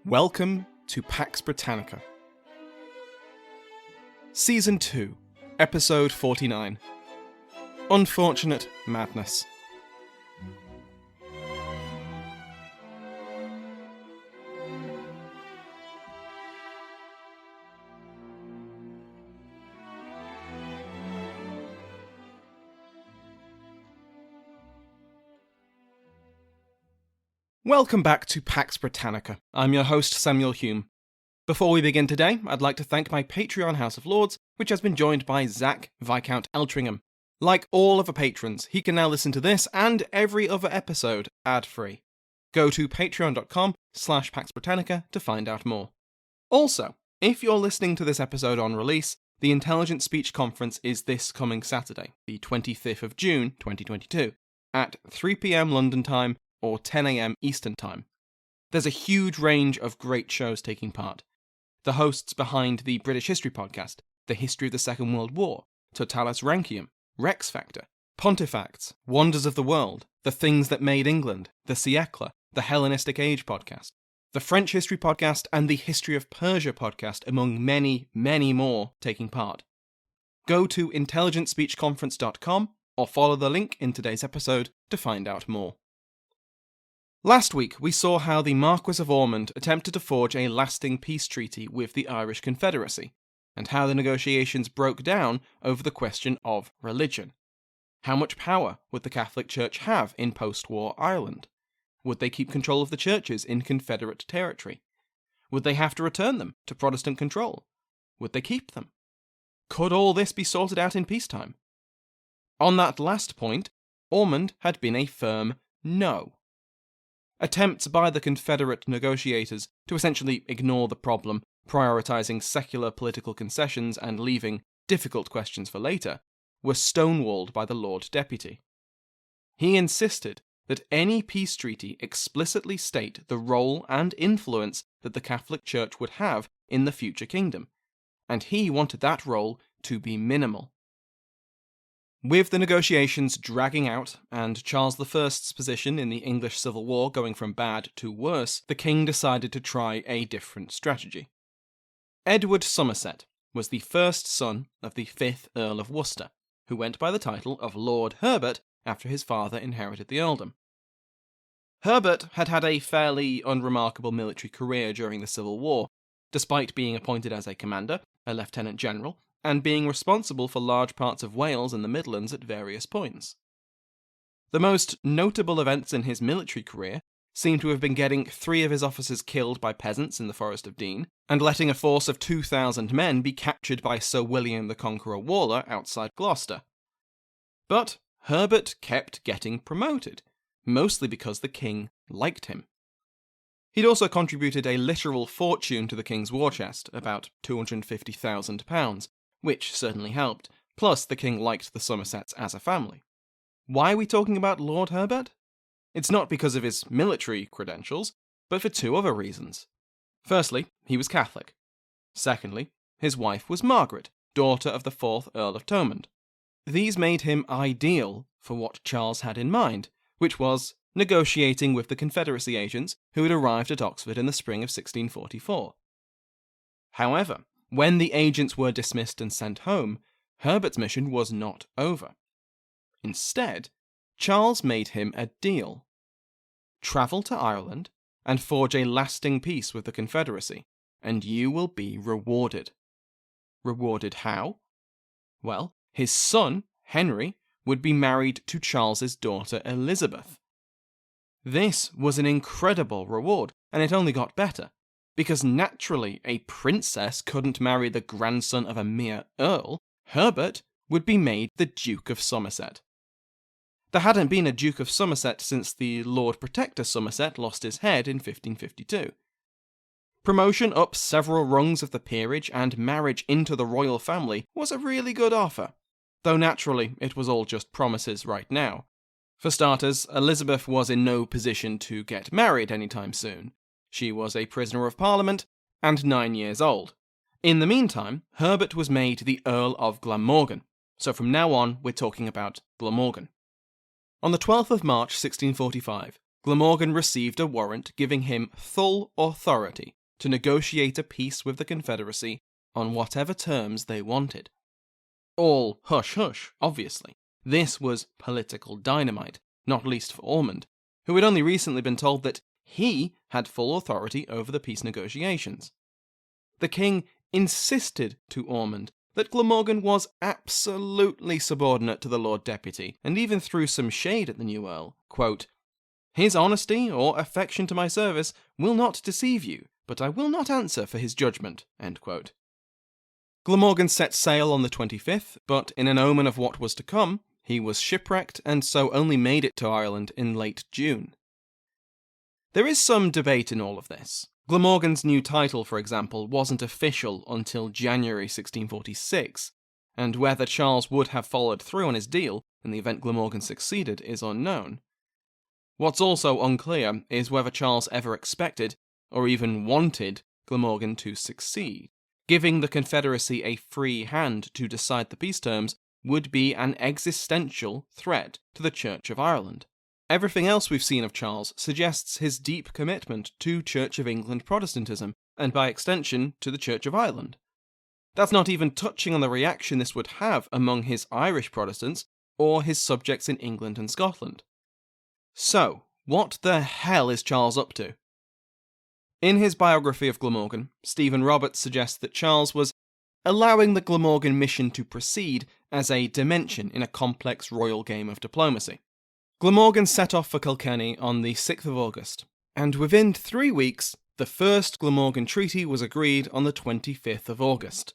Welcome to Pax Britannica. Season 2, Episode 49. Unfortunate Madness. Welcome back to Pax Britannica. I'm your host, Samuel Hume. Before we begin today, I'd like to thank my Patreon House of Lords, which has been joined by Zach Viscount Eltringham. Like all of our patrons, he can now listen to this and every other episode ad-free. Go to patreon.com/Pax Britannica to find out more. Also, if you're listening to this episode on release, the Intelligent Speech Conference is this coming Saturday, the 25th of June 2022, at 3 p.m. London time, or 10 a.m. Eastern Time. There's a huge range of great shows taking part. The hosts behind the British History Podcast, The History of the Second World War, Totalis Rankium, Rex Factor, Pontifacts, Wonders of the World, The Things That Made England, The Siochrú, The Hellenistic Age Podcast, the French History Podcast, and the History of Persia Podcast, among many, many more taking part. Go to intelligentspeechconference.com or follow the link in today's episode to find out more. Last week, we saw how the Marquis of Ormond attempted to forge a lasting peace treaty with the Irish Confederacy, and how the negotiations broke down over the question of religion. How much power would the Catholic Church have in post-war Ireland? Would they keep control of the churches in Confederate territory? Would they have to return them to Protestant control? Would they keep them? Could all this be sorted out in peacetime? On that last point, Ormond had been a firm no. Attempts by the Confederate negotiators to essentially ignore the problem, prioritising secular political concessions and leaving difficult questions for later, were stonewalled by the Lord Deputy. He insisted that any peace treaty explicitly state the role and influence that the Catholic Church would have in the future kingdom, and he wanted that role to be minimal. With the negotiations dragging out, and Charles I's position in the English Civil War going from bad to worse, the king decided to try a different strategy. Edward Somerset was the first son of the 5th Earl of Worcester, who went by the title of Lord Herbert after his father inherited the earldom. Herbert had had a fairly unremarkable military career during the Civil War, despite being appointed as a commander, a lieutenant general, and being responsible for large parts of Wales and the Midlands at various points. The most notable events in his military career seem to have been getting 3 of his officers killed by peasants in the Forest of Dean, and letting a force of 2,000 men be captured by Sir William the Conqueror Waller outside Gloucester. But Herbert kept getting promoted, mostly because the king liked him. He'd also contributed a literal fortune to the king's war chest, about £250,000, which certainly helped, plus the king liked the Somersets as a family. Why are we talking about Lord Herbert? It's not because of his military credentials, but for 2 other reasons. Firstly, he was Catholic. Secondly, his wife was Margaret, daughter of the 4th Earl of Thomond. These made him ideal for what Charles had in mind, which was negotiating with the Confederacy agents who had arrived at Oxford in the spring of 1644. However, when the agents were dismissed and sent home, Herbert's mission was not over. Instead, Charles made him a deal. Travel to Ireland and forge a lasting peace with the Confederacy, and you will be rewarded. Rewarded how? Well, his son, Henry, would be married to Charles's daughter Elizabeth. This was an incredible reward, and it only got better, because naturally a princess couldn't marry the grandson of a mere earl. Herbert would be made the Duke of Somerset. There hadn't been a Duke of Somerset since the Lord Protector Somerset lost his head in 1552. Promotion up several rungs of the peerage and marriage into the royal family was a really good offer, though naturally it was all just promises right now. For starters, Elizabeth was in no position to get married anytime soon. She was a prisoner of Parliament and 9 years old. In the meantime, Herbert was made the Earl of Glamorgan, so from now on we're talking about Glamorgan. On the 12th of March 1645, Glamorgan received a warrant giving him full authority to negotiate a peace with the Confederacy on whatever terms they wanted. All hush-hush, obviously. This was political dynamite, not least for Ormond, who had only recently been told that he had full authority over the peace negotiations. The king insisted to Ormond that Glamorgan was absolutely subordinate to the Lord Deputy, and even threw some shade at the new Earl, quote, "His honesty or affection to my service will not deceive you, but I will not answer for his judgment." End quote. Glamorgan set sail on the 25th, but in an omen of what was to come, he was shipwrecked and so only made it to Ireland in late June. There is some debate in all of this. Glamorgan's new title, for example, wasn't official until January 1646, and whether Charles would have followed through on his deal in the event Glamorgan succeeded is unknown. What's also unclear is whether Charles ever expected, or even wanted, Glamorgan to succeed. Giving the Confederacy a free hand to decide the peace terms would be an existential threat to the Church of Ireland. Everything else we've seen of Charles suggests his deep commitment to Church of England Protestantism, and by extension to the Church of Ireland. That's not even touching on the reaction this would have among his Irish Protestants or his subjects in England and Scotland. So, what the hell is Charles up to? In his biography of Glamorgan, Stephen Roberts suggests that Charles was allowing the Glamorgan mission to proceed as a dimension in a complex royal game of diplomacy. Glamorgan set off for Kilkenny on the 6th of August, and within 3 weeks, the first Glamorgan Treaty was agreed on the 25th of August.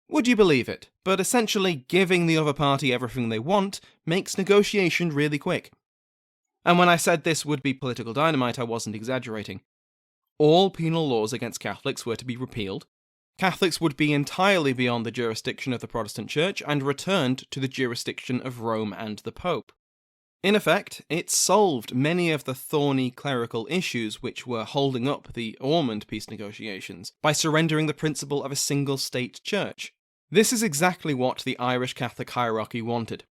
Would you believe it? But essentially giving the other party everything they want makes negotiation really quick. And when I said this would be political dynamite, I wasn't exaggerating. All penal laws against Catholics were to be repealed. Catholics would be entirely beyond the jurisdiction of the Protestant Church and returned to the jurisdiction of Rome and the Pope. In effect, it solved many of the thorny clerical issues which were holding up the Ormond peace negotiations by surrendering the principle of a single-state church. This is exactly what the Irish Catholic hierarchy wanted.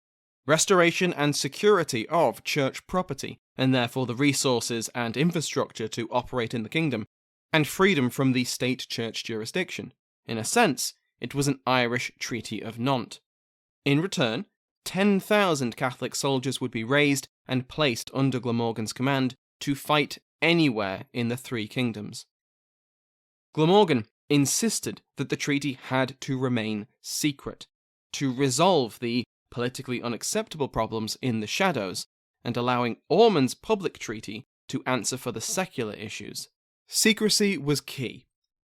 Restoration and security of church property, and therefore the resources and infrastructure to operate in the kingdom, and freedom from the state-church jurisdiction. In a sense, it was an Irish Treaty of Nantes. In return, 10,000 Catholic soldiers would be raised and placed under Glamorgan's command to fight anywhere in the three kingdoms. Glamorgan insisted that the treaty had to remain secret, to resolve the politically unacceptable problems in the shadows, and allowing Ormond's public treaty to answer for the secular issues. Secrecy was key.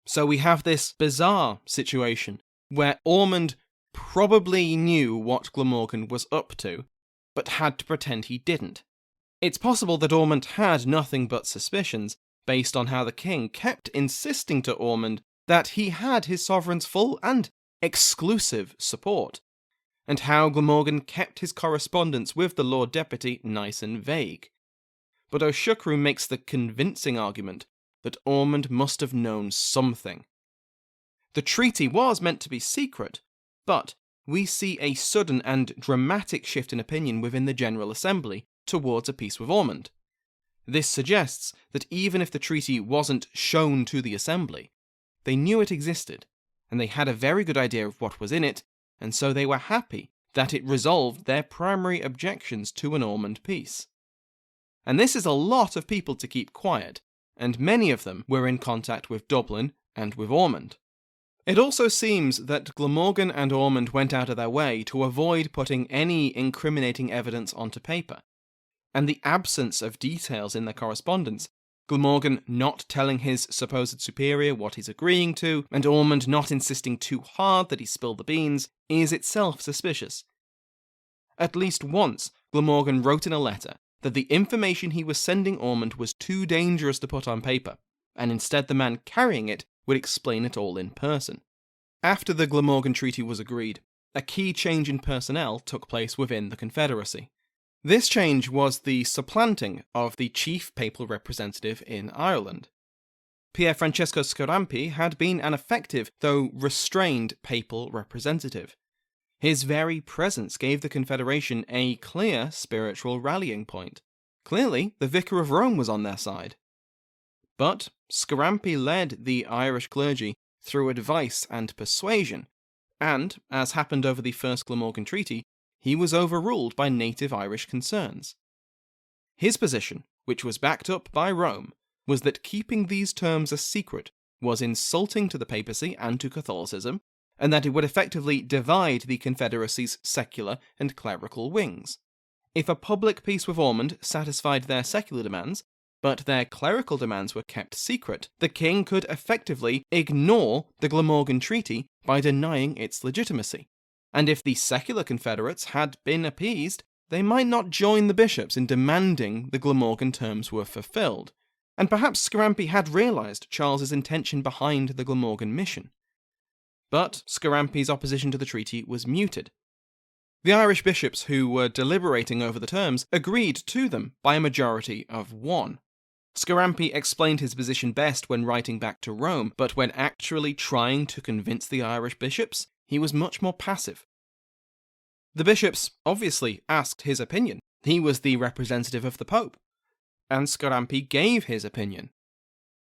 So we have this bizarre situation where Ormond probably knew what Glamorgan was up to, but had to pretend he didn't. It's possible that Ormond had nothing but suspicions, based on how the king kept insisting to Ormond that he had his sovereign's full and exclusive support, and how Glamorgan kept his correspondence with the Lord Deputy nice and vague. But Siochrú makes the convincing argument that Ormond must have known something. The treaty was meant to be secret, but we see a sudden and dramatic shift in opinion within the General Assembly towards a peace with Ormond. This suggests that even if the treaty wasn't shown to the Assembly, they knew it existed, and they had a very good idea of what was in it, and so they were happy that it resolved their primary objections to an Ormond peace. And this is a lot of people to keep quiet, and many of them were in contact with Dublin and with Ormond. It also seems that Glamorgan and Ormond went out of their way to avoid putting any incriminating evidence onto paper, and the absence of details in their correspondence, Glamorgan not telling his supposed superior what he's agreeing to, and Ormond not insisting too hard that he spill the beans, is itself suspicious. At least once, Glamorgan wrote in a letter that the information he was sending Ormond was too dangerous to put on paper, and instead the man carrying it would explain it all in person. After the Glamorgan Treaty was agreed, a key change in personnel took place within the Confederacy. This change was the supplanting of the chief papal representative in Ireland. Pier Francesco Scarampi had been an effective, though restrained, papal representative. His very presence gave the Confederation a clear spiritual rallying point. Clearly, the Vicar of Rome was on their side. But Scarampi led the Irish clergy through advice and persuasion, and, as happened over the First Glamorgan Treaty, he was overruled by native Irish concerns. His position, which was backed up by Rome, was that keeping these terms a secret was insulting to the papacy and to Catholicism, and that it would effectively divide the Confederacy's secular and clerical wings. If a public peace with Ormond satisfied their secular demands, but their clerical demands were kept secret, the king could effectively ignore the Glamorgan Treaty by denying its legitimacy. And if the secular Confederates had been appeased, they might not join the bishops in demanding the Glamorgan terms were fulfilled. And perhaps Scarampi had realised Charles's intention behind the Glamorgan mission. But Scarampi's opposition to the treaty was muted. The Irish bishops who were deliberating over the terms agreed to them by a majority of 1. Scarampi explained his position best when writing back to Rome, but when actually trying to convince the Irish bishops, he was much more passive. The bishops obviously asked his opinion. He was the representative of the Pope, and Scarampi gave his opinion.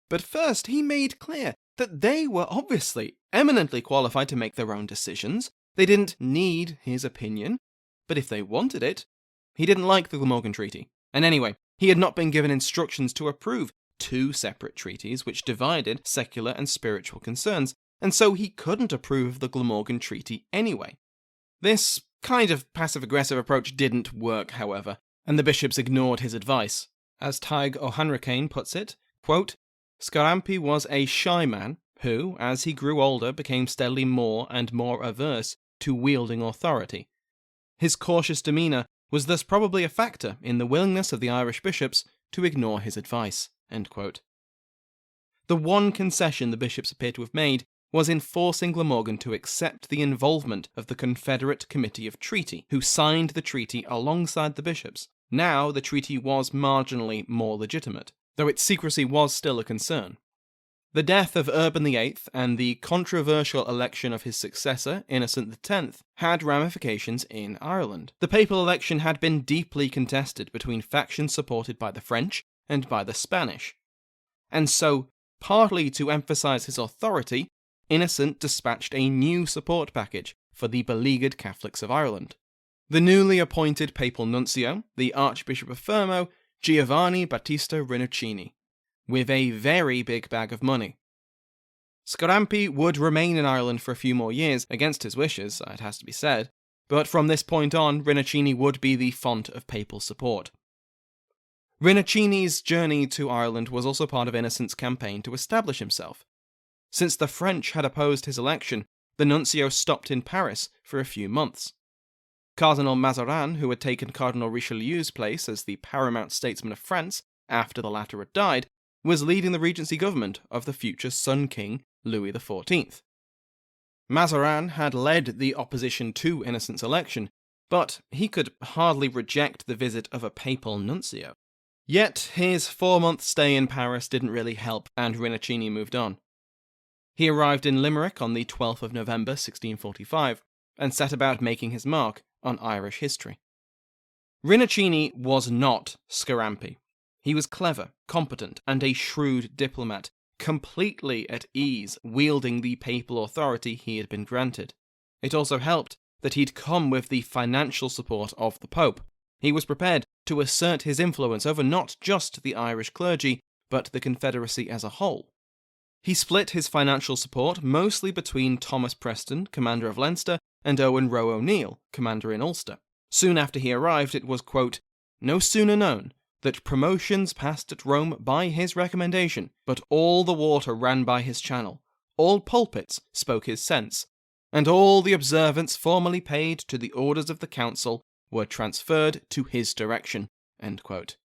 But first he made clear that they were obviously eminently qualified to make their own decisions. They didn't need his opinion, but if they wanted it, he didn't like the Glamorgan Treaty. And anyway, he had not been given instructions to approve 2 separate treaties which divided secular and spiritual concerns, and so he couldn't approve the Glamorgan Treaty anyway. This kind of passive-aggressive approach didn't work, however, and the bishops ignored his advice. As Táig O'Hanrachain puts it, quote, Scarampi was a shy man who, as he grew older, became steadily more and more averse to wielding authority. His cautious demeanour was thus probably a factor in the willingness of the Irish bishops to ignore his advice. End quote. The one concession the bishops appear to have made was in forcing Glamorgan to accept the involvement of the Confederate Committee of Treaty, who signed the treaty alongside the bishops. Now the treaty was marginally more legitimate, though its secrecy was still a concern. The death of Urban VIII and the controversial election of his successor, Innocent X, had ramifications in Ireland. The papal election had been deeply contested between factions supported by the French and by the Spanish. And so, partly to emphasise his authority, Innocent dispatched a new support package for the beleaguered Catholics of Ireland. The newly appointed papal nuncio, the Archbishop of Fermo, Giovanni Battista Rinuccini, with a very big bag of money. Scarampi would remain in Ireland for a few more years, against his wishes, it has to be said, but from this point on, Rinuccini would be the font of papal support. Rinuccini's journey to Ireland was also part of Innocent's campaign to establish himself. Since the French had opposed his election, the nuncio stopped in Paris for a few months. Cardinal Mazarin, who had taken Cardinal Richelieu's place as the paramount statesman of France after the latter had died, was leading the regency government of the future Sun King Louis XIV. Mazarin had led the opposition to Innocent's election, but he could hardly reject the visit of a papal nuncio. Yet his 4-month stay in Paris didn't really help, and Rinuccini moved on. He arrived in Limerick on the 12th of November 1645, and set about making his mark on Irish history. Rinuccini was not Scarampi. He was clever, competent, and a shrewd diplomat, completely at ease wielding the papal authority he had been granted. It also helped that he'd come with the financial support of the Pope. He was prepared to assert his influence over not just the Irish clergy, but the Confederacy as a whole. He split his financial support mostly between Thomas Preston, commander of Leinster, and Owen Roe O'Neill, commander in Ulster. Soon after he arrived, it was, quote, no sooner known that promotions passed at Rome by his recommendation, but all the water ran by his channel, all pulpits spoke his sense, and all the observance formerly paid to the orders of the council were transferred to his direction. End quote.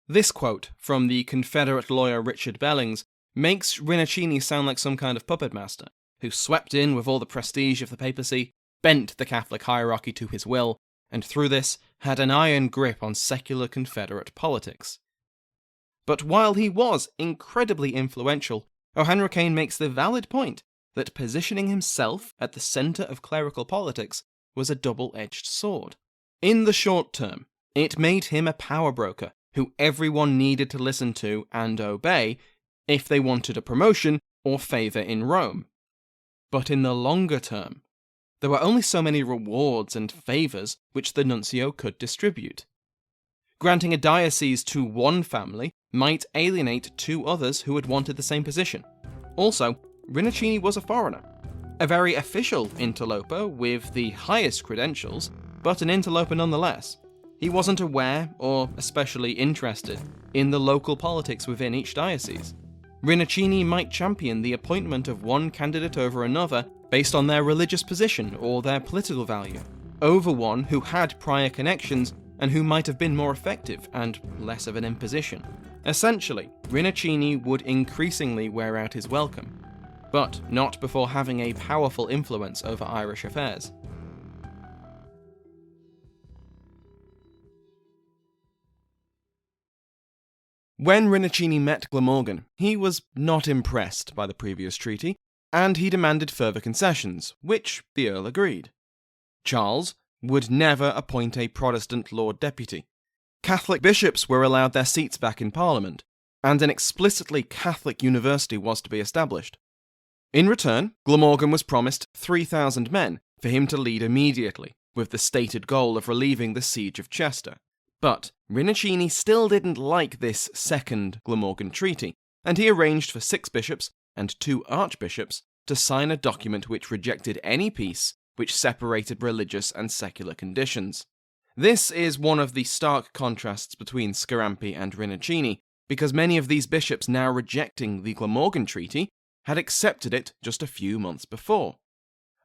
This quote from the Confederate lawyer Richard Bellings makes Rinuccini sound like some kind of puppet master, who swept in with all the prestige of the papacy, bent the Catholic hierarchy to his will, and through this had an iron grip on secular Confederate politics. But while he was incredibly influential, O'Hanrachain makes the valid point that positioning himself at the centre of clerical politics was a double-edged sword. In the short term, it made him a power broker who everyone needed to listen to and obey if they wanted a promotion or favour in Rome. But in the longer term, there were only so many rewards and favours which the nuncio could distribute. Granting a diocese to one family might alienate two others who had wanted the same position. Also, Rinuccini was a foreigner, a very official interloper with the highest credentials, but an interloper nonetheless. He wasn't aware or especially interested in the local politics within each diocese. Rinuccini might champion the appointment of one candidate over another based on their religious position or their political value, over one who had prior connections and who might have been more effective and less of an imposition. Essentially, Rinuccini would increasingly wear out his welcome, but not before having a powerful influence over Irish affairs. When Rinuccini met Glamorgan, he was not impressed by the previous treaty, and he demanded further concessions, which the Earl agreed. Charles would never appoint a Protestant Lord Deputy. Catholic bishops were allowed their seats back in Parliament, and an explicitly Catholic university was to be established. In return, Glamorgan was promised 3,000 men for him to lead immediately, with the stated goal of relieving the siege of Chester. But Rinuccini still didn't like this second Glamorgan treaty, and he arranged for 6 bishops and 2 archbishops to sign a document which rejected any peace which separated religious and secular conditions. This is one of the stark contrasts between Scarampi and Rinuccini, because many of these bishops now rejecting the Glamorgan treaty had accepted it just a few months before.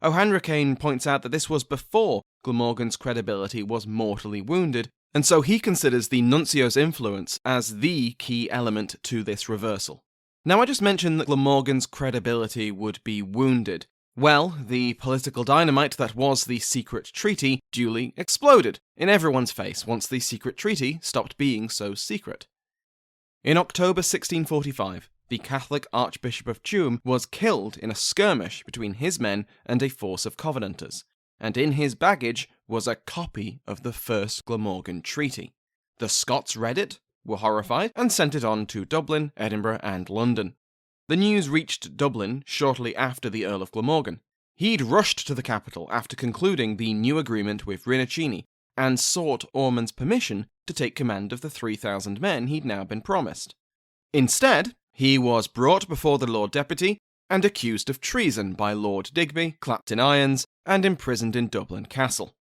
O'Hanrahan points out that this was before Glamorgan's credibility was mortally wounded, and so he considers the nuncio's influence as the key element to this reversal. Now, I just mentioned that Glamorgan's credibility would be wounded. Well, the political dynamite that was the secret treaty duly exploded in everyone's face once the secret treaty stopped being so secret. In October 1645, the Catholic Archbishop of Tuam was killed in a skirmish between his men and a force of Covenanters, and in his baggage was a copy of the first Glamorgan treaty. The Scots read it, were horrified, and sent it on to Dublin, Edinburgh, and London. The news reached Dublin shortly after the Earl of Glamorgan. He'd rushed to the capital after concluding the new agreement with Rinuccini, and sought Ormond's permission to take command of the 3,000 men he'd now been promised. Instead, he was brought before the Lord Deputy and accused of treason by Lord Digby, clapped in irons, and imprisoned in Dublin Castle.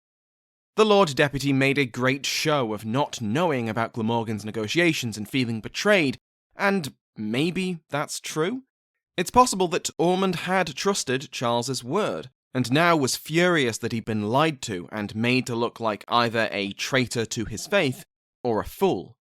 The Lord Deputy made a great show of not knowing about Glamorgan's negotiations and feeling betrayed, and maybe that's true? It's possible that Ormond had trusted Charles's word, and now was furious that he'd been lied to and made to look like either a traitor to his faith or a fool.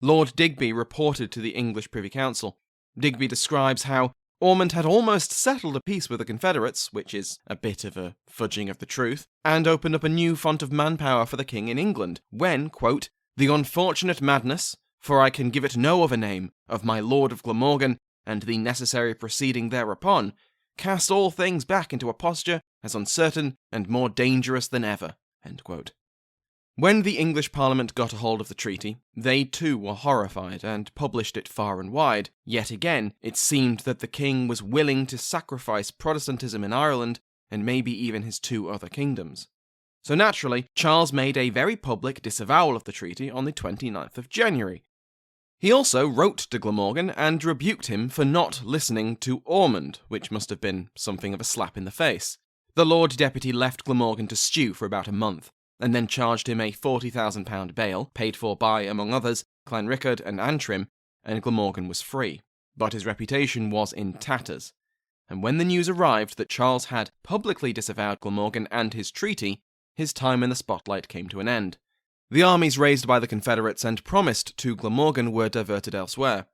Lord Digby reported to the English Privy Council. Digby describes how Ormond had almost settled a peace with the Confederates, which is a bit of a fudging of the truth, and opened up a new font of manpower for the king in England, when, quote, "the unfortunate madness, for I can give it no other name, of my Lord of Glamorgan, and the necessary proceeding thereupon, cast all things back into a posture as uncertain and more dangerous than ever." End quote. When the English Parliament got a hold of the treaty, they too were horrified and published it far and wide. Yet again, it seemed that the king was willing to sacrifice Protestantism in Ireland and maybe even his 2 other kingdoms. So naturally, Charles made a very public disavowal of the treaty on the 29th of January. He also wrote to Glamorgan and rebuked him for not listening to Ormond, which must have been something of a slap in the face. The Lord Deputy left Glamorgan to stew for about a month, and then charged him a £40,000 bail, paid for by, among others, Clanrickard and Antrim, and Glamorgan was free. But his reputation was in tatters, and when the news arrived that Charles had publicly disavowed Glamorgan and his treaty, his time in the spotlight came to an end. The armies raised by the Confederates and promised to Glamorgan were diverted elsewhere.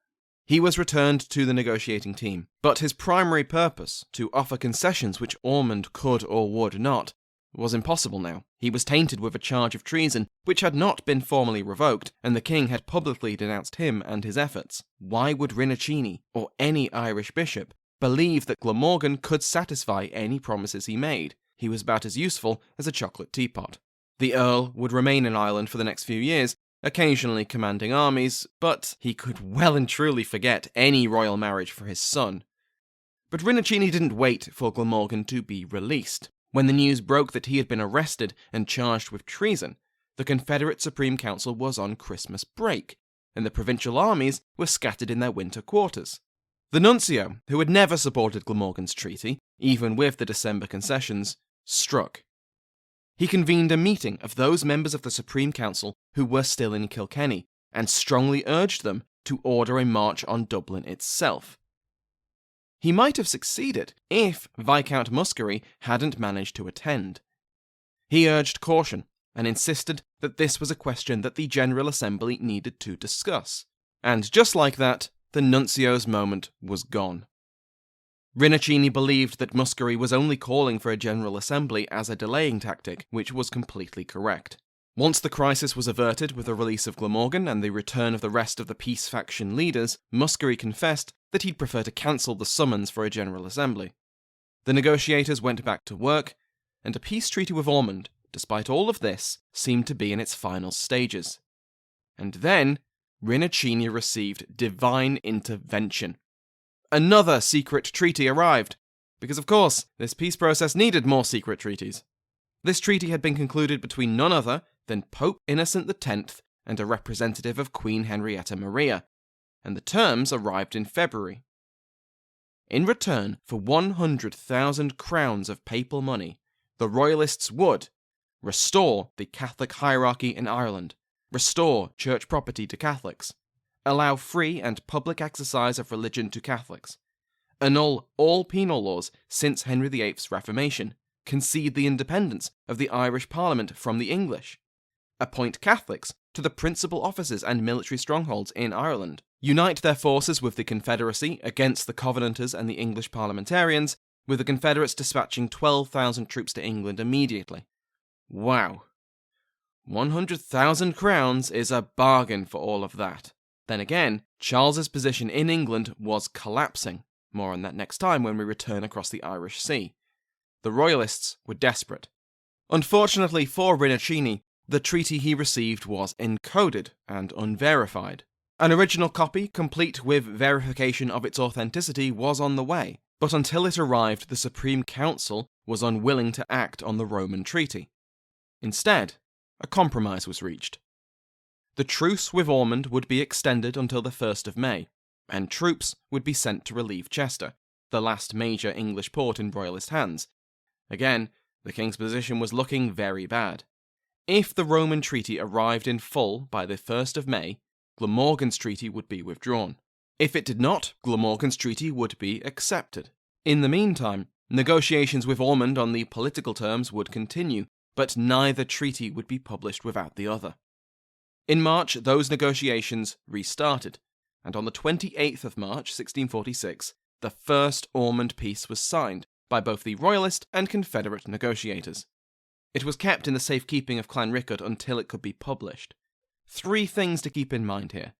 He was returned to the negotiating team, but his primary purpose, to offer concessions which Ormond could or would not, was impossible now. He was tainted with a charge of treason, which had not been formally revoked, and the king had publicly denounced him and his efforts. Why would Rinuccini, or any Irish bishop, believe that Glamorgan could satisfy any promises he made? He was about as useful as a chocolate teapot. The Earl would remain in Ireland for the next few years, occasionally commanding armies, but he could well and truly forget any royal marriage for his son. But Rinuccini didn't wait for Glamorgan to be released. When the news broke that he had been arrested and charged with treason, the Confederate Supreme Council was on Christmas break, and the provincial armies were scattered in their winter quarters. The nuncio, who had never supported Glamorgan's treaty, even with the December concessions, struck. He convened a meeting of those members of the Supreme Council who were still in Kilkenny, and strongly urged them to order a march on Dublin itself. He might have succeeded if Viscount Muskerry hadn't managed to attend. He urged caution and insisted that this was a question that the General Assembly needed to discuss. And just like that, the nuncio's moment was gone. Rinuccini believed that Muskerry was only calling for a General Assembly as a delaying tactic, which was completely correct. Once the crisis was averted with the release of Glamorgan and the return of the rest of the peace faction leaders, Muskerry confessed that he'd prefer to cancel the summons for a General Assembly. The negotiators went back to work, and a peace treaty with Ormond, despite all of this, seemed to be in its final stages. And then, Rinuccini received divine intervention. Another secret treaty arrived, because of course, this peace process needed more secret treaties. This treaty had been concluded between none other than Pope Innocent X and a representative of Queen Henrietta Maria, and the terms arrived in February. In return for 100,000 crowns of papal money, the Royalists would restore the Catholic hierarchy in Ireland, restore church property to Catholics, allow free and public exercise of religion to Catholics, annul all penal laws since Henry VIII's Reformation, concede the independence of the Irish Parliament from the English, appoint Catholics to the principal offices and military strongholds in Ireland, unite their forces with the Confederacy against the Covenanters and the English parliamentarians, with the Confederates dispatching 12,000 troops to England immediately. Wow. 100,000 crowns is a bargain for all of that. Then again, Charles's position in England was collapsing. More on that next time when we return across the Irish Sea. The Royalists were desperate. Unfortunately for Rinuccini, the treaty he received was encoded and unverified. An original copy, complete with verification of its authenticity, was on the way, but until it arrived, the Supreme Council was unwilling to act on the Roman treaty. Instead, a compromise was reached. The truce with Ormond would be extended until the 1st of May, and troops would be sent to relieve Chester, the last major English port in Royalist hands. Again, the king's position was looking very bad. If the Roman treaty arrived in full by the 1st of May, Glamorgan's treaty would be withdrawn. If it did not, Glamorgan's treaty would be accepted. In the meantime, negotiations with Ormond on the political terms would continue, but neither treaty would be published without the other. In March, those negotiations restarted, and on the 28th of March, 1646, the first Ormond peace was signed by both the Royalist and Confederate negotiators. It was kept in the safekeeping of Clanrickard until it could be published. 3 things to keep in mind here.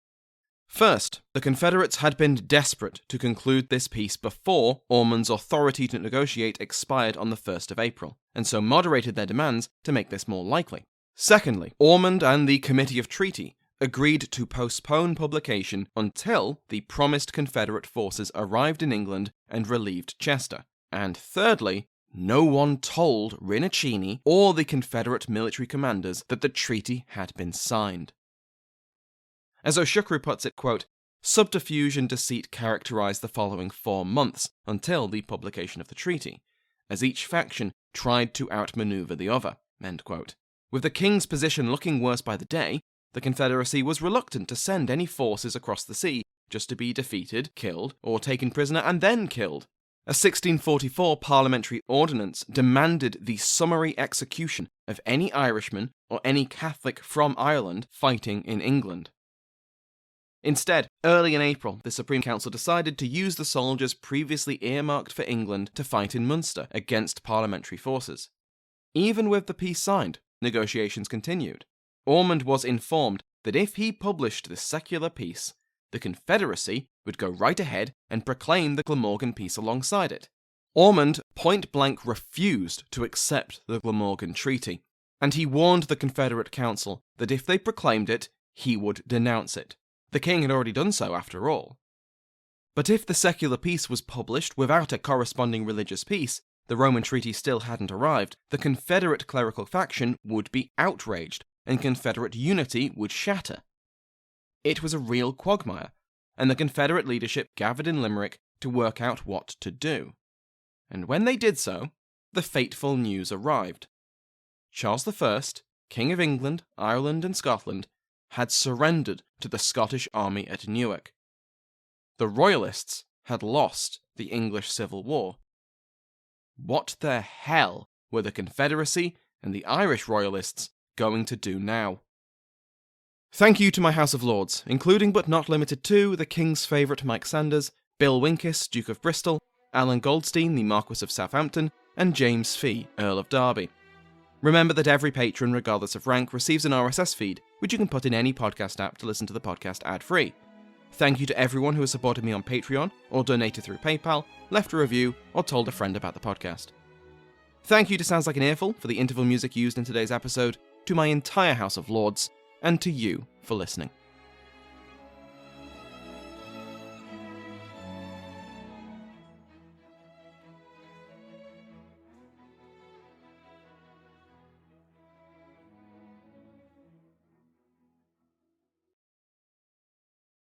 First, the Confederates had been desperate to conclude this peace before Ormond's authority to negotiate expired on the 1st of April, and so moderated their demands to make this more likely. Secondly, Ormond and the Committee of Treaty agreed to postpone publication until the promised Confederate forces arrived in England and relieved Chester. And thirdly, no one told Rinuccini or the Confederate military commanders that the treaty had been signed. As Siochrú puts it, quote, subterfuge and deceit characterized the following 4 months until the publication of the treaty, as each faction tried to outmaneuver the other, end quote. With the king's position looking worse by the day, the Confederacy was reluctant to send any forces across the sea just to be defeated, killed, or taken prisoner and then killed. A 1644 parliamentary ordinance demanded the summary execution of any Irishman or any Catholic from Ireland fighting in England. Instead, early in April, the Supreme Council decided to use the soldiers previously earmarked for England to fight in Munster against parliamentary forces. Even with the peace signed, negotiations continued. Ormond was informed that if he published this secular peace, the Confederacy would go right ahead and proclaim the Glamorgan peace alongside it. Ormond point-blank refused to accept the Glamorgan Treaty, and he warned the Confederate Council that if they proclaimed it, he would denounce it. The king had already done so, after all. But if the secular peace was published without a corresponding religious peace, the Roman treaty still hadn't arrived, the Confederate clerical faction would be outraged, and Confederate unity would shatter. It was a real quagmire, and the Confederate leadership gathered in Limerick to work out what to do. And when they did so, the fateful news arrived. Charles I, King of England, Ireland, and Scotland, had surrendered to the Scottish army at Newark. The Royalists had lost the English Civil War. What the hell were the Confederacy and the Irish Royalists going to do now? Thank you to my House of Lords, including but not limited to the King's favourite Mike Sanders, Bill Winkis, Duke of Bristol, Alan Goldstein, the Marquess of Southampton, and James Fee, Earl of Derby. Remember that every patron, regardless of rank, receives an RSS feed, which you can put in any podcast app to listen to the podcast ad-free. Thank you to everyone who has supported me on Patreon, or donated through PayPal, left a review, or told a friend about the podcast. Thank you to Sounds Like an Earful for the interval music used in today's episode, to my entire House of Lords, and to you for listening.